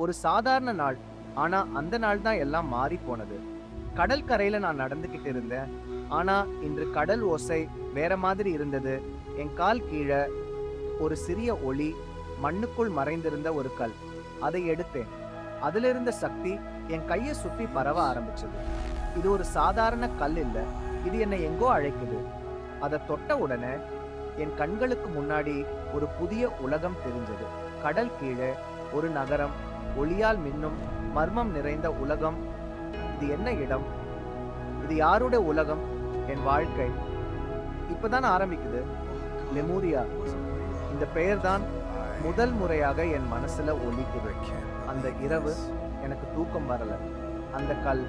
ஒரு சாதாரண நாள். ஆனா அந்த நாள் தான் எல்லாம் மாறி போனது. கடல் கரையில நான் நடந்துகிட்டு இருந்தேன். ஆனா இன்று கடல் ஓசை வேற மாதிரி இருந்தது. என் கால் கீழே ஒரு சிறிய ஒளி, மண்ணுக்குள் மறைந்திருந்த ஒரு கல். அதை எடுத்தேன். அதிலிருந்த இருந்த சக்தி என் கையை சுற்றி பரவ ஆரம்பிச்சது. இது ஒரு சாதாரண கல் இல்ல. இது என்னை எங்கோ அழைக்குது. அதை தொட்ட உடனே என் கண்களுக்கு முன்னாடி ஒரு புதிய உலகம் தெரிஞ்சது. கடல் கீழே ஒரு நகரம், ஒளியால் மின்னும் மர்மம் நிறைந்த உலகம். இது என்ன இடம்? இது யாருடைய உலகம்? என் வாழ்க்கை இப்பதான் ஆரம்பிக்குது. லெமூரியா, இந்த பெயர்தான் முதல் முறையாக என் மனசுல ஒலிக்குது. அந்த இரவு எனக்கு தூக்கம் வரல. அந்த கல்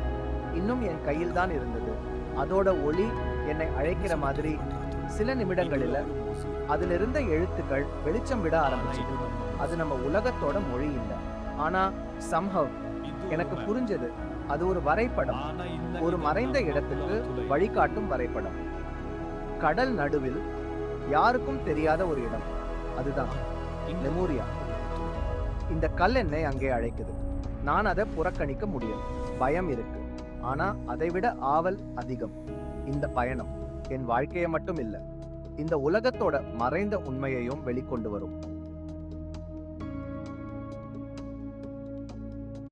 இன்னும் என் கையில் தான் இருந்தது. அதோட ஒளி என்னை அழைக்கிற மாதிரி. சில நிமிடங்களில் அதிலிருந்த எழுத்துக்கள் வெளிச்சம் விட ஆரம்பிச்சது. அது நம்ம உலகத்தோட மொழி இல்லை. ஆனா சம்ஹவ் எனக்கு புரிஞ்சது. அது ஒரு வரைபடம், ஒரு மறைந்த இடத்துக்கு வழிகாட்டும் வரைபடம். கடல் நடுவில் யாருக்கும் தெரியாத ஒரு இடம். அதுதான் லெமூரியா. இந்த கல் என்னை அங்கே அழைக்குது. நான் அதை புறக்கணிக்க முடியும். பயம் இருக்கு. ஆனா அதைவிட ஆவல் அதிகம். இந்த பயணம் என் வாழ்க்கையை மட்டும் இல்ல, இந்த உலகத்தோட மறைந்த உண்மையையும் வெளிக்கொண்டு வரும்.